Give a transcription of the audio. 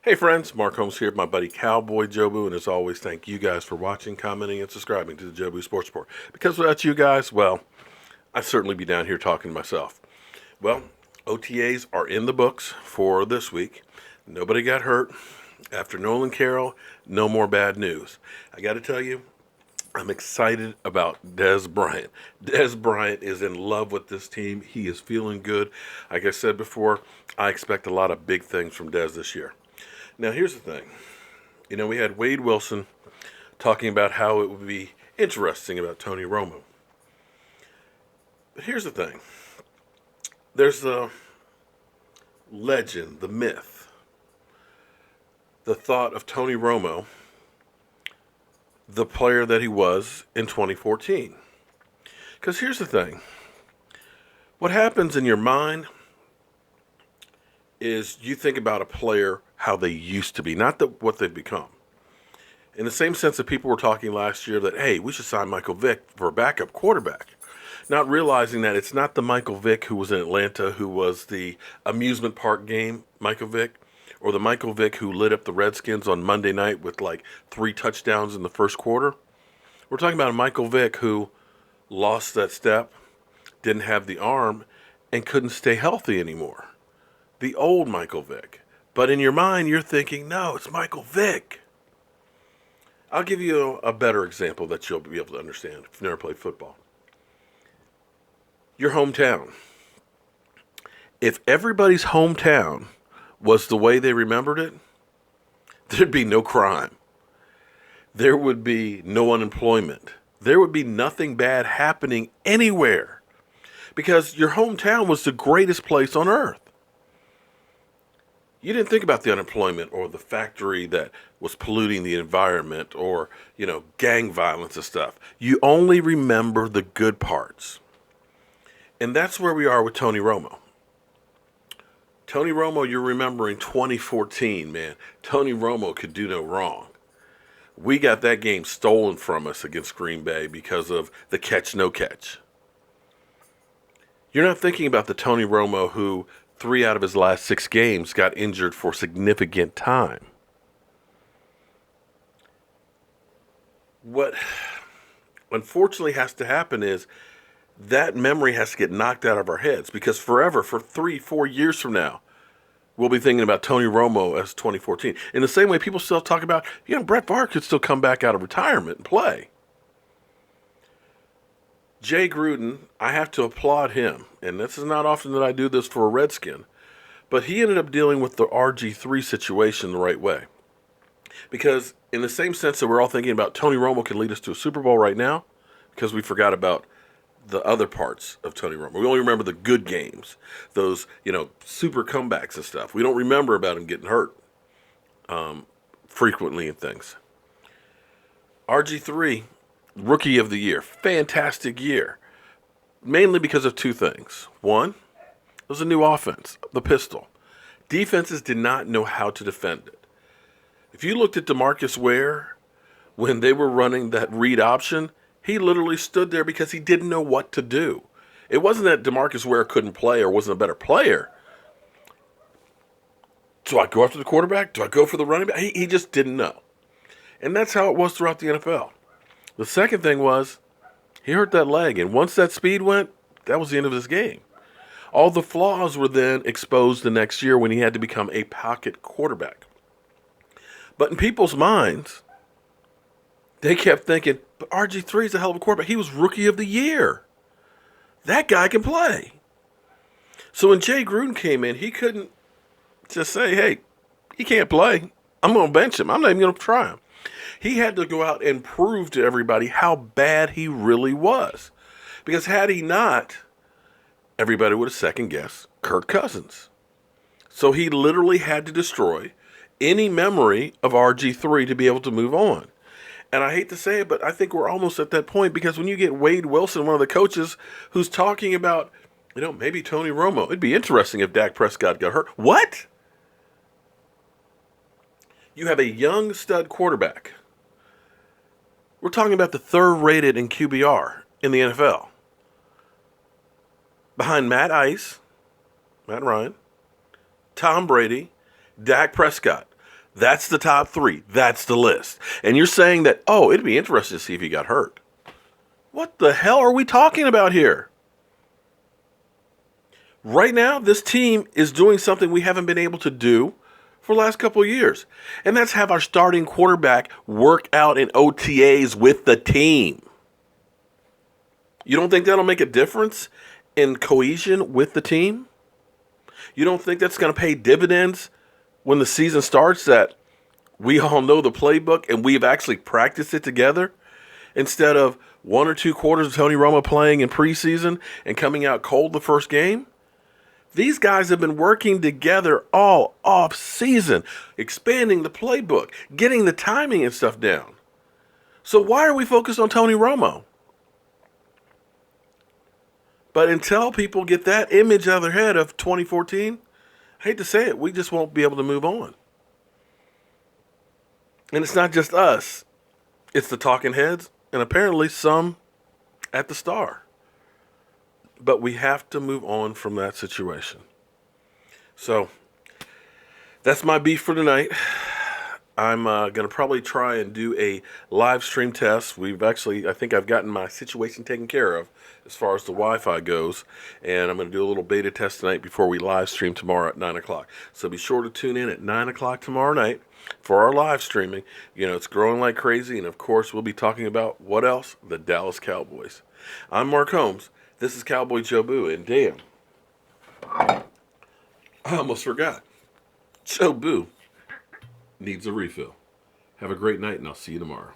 Hey friends, Mark Holmes here with my buddy Cowboy Jobu, and as always, thank you guys for watching, commenting, and subscribing to the Jobu Sports Report. Because without you guys, well, I'd certainly be down here talking to myself. Well, OTAs are in the books for this week. Nobody got hurt. After Nolan Carroll, no more bad news. I got to tell you, I'm excited about Dez Bryant. Dez Bryant is in love with this team. He is feeling good. Like I said before, I expect a lot of big things from Dez this year. Now, here's the thing. We had Wade Wilson talking about how it would be interesting about Tony Romo. But here's the thing. There's the legend, the myth, the thought of Tony Romo, the player that he was in 2014. Because here's the thing. What happens in your mind is you think about a player how they used to be, not what they've become. In the same sense that people were talking last year that, hey, we should sign Michael Vick for a backup quarterback, not realizing that it's not the Michael Vick who was in Atlanta, who was the amusement park game Michael Vick, or the Michael Vick who lit up the Redskins on Monday night with like 3 touchdowns in the first quarter. We're talking about a Michael Vick who lost that step, didn't have the arm, and couldn't stay healthy anymore. The old Michael Vick. But in your mind, you're thinking, no, it's Michael Vick. I'll give you a better example that you'll be able to understand if you've never played football. Your hometown. If everybody's hometown was the way they remembered it, there'd be no crime. There would be no unemployment. There would be nothing bad happening anywhere. Because your hometown was the greatest place on earth. You didn't think about the unemployment or the factory that was polluting the environment or, gang violence and stuff. You only remember the good parts. And that's where we are with Tony Romo. Tony Romo, you're remembering 2014, man. Tony Romo could do no wrong. We got that game stolen from us against Green Bay because of the catch, no catch. You're not thinking about the Tony Romo who 3 out of his last 6 games got injured for significant time. What unfortunately has to happen is that memory has to get knocked out of our heads because forever, for 3-4 years from now, we'll be thinking about Tony Romo as 2014. In the same way people still talk about, Brett Favre could still come back out of retirement and play. Jay Gruden, I have to applaud him, and this is not often that I do this for a Redskin, but he ended up dealing with the RG3 situation the right way. Because in the same sense that we're all thinking about Tony Romo can lead us to a Super Bowl right now, because we forgot about the other parts of Tony Romo. We only remember the good games, those, super comebacks and stuff. We don't remember about him getting hurt frequently and things. RG3, Rookie of the Year, fantastic year, mainly because of 2 things. One, it was a new offense, the pistol. Defenses did not know how to defend it. If you looked at DeMarcus Ware, when they were running that read option, he literally stood there because he didn't know what to do. It wasn't that DeMarcus Ware couldn't play or wasn't a better player. Do I go after the quarterback? Do I go for the running back? He just didn't know. And that's how it was throughout the NFL. The second thing was, he hurt that leg, and once that speed went, that was the end of his game. All the flaws were then exposed the next year when he had to become a pocket quarterback. But in people's minds, they kept thinking, but RG3 is a hell of a quarterback. He was Rookie of the Year. That guy can play. So when Jay Gruden came in, he couldn't just say, hey, he can't play. I'm going to bench him. I'm not even going to try him. He had to go out and prove to everybody how bad he really was. Because had he not, everybody would have second-guessed Kirk Cousins. So he literally had to destroy any memory of RG3 to be able to move on. And I hate to say it, but I think we're almost at that point because when you get Wade Wilson, one of the coaches, who's talking about, maybe Tony Romo, it'd be interesting if Dak Prescott got hurt. What? You have a young stud quarterback. We're talking about the 3rd rated in QBR in the NFL. Behind Matt Ryan, Tom Brady, Dak Prescott. That's the top three. That's the list. And you're saying that, oh, it'd be interesting to see if he got hurt. What the hell are we talking about here? Right now, this team is doing something we haven't been able to do for the last couple of years. And that's have our starting quarterback work out in OTAs with the team. You don't think that'll make a difference in cohesion with the team? You don't think that's going to pay dividends when the season starts, that we all know the playbook and we've actually practiced it together instead of 1 or 2 quarters of Tony Romo playing in preseason and coming out cold the first game? These guys have been working together all off season, expanding the playbook, getting the timing and stuff down. So why are we focused on Tony Romo? But until people get that image out of their head of 2014, I hate to say it, we just won't be able to move on. And it's not just us. It's the talking heads and apparently some at the Star. But we have to move on from that situation. So that's my beef for tonight. I'm going to probably try and do a live stream test. I think I've gotten my situation taken care of as far as the Wi-Fi goes. And I'm going to do a little beta test tonight before we live stream tomorrow at 9 o'clock. So be sure to tune in at 9 o'clock tomorrow night for our live streaming. You know, it's growing like crazy. And, of course, we'll be talking about what else? The Dallas Cowboys. I'm Mark Holmes. This is Cowboy Joe Boo. And damn, I almost forgot. Joe Boo needs a refill. Have a great night, and I'll see you tomorrow.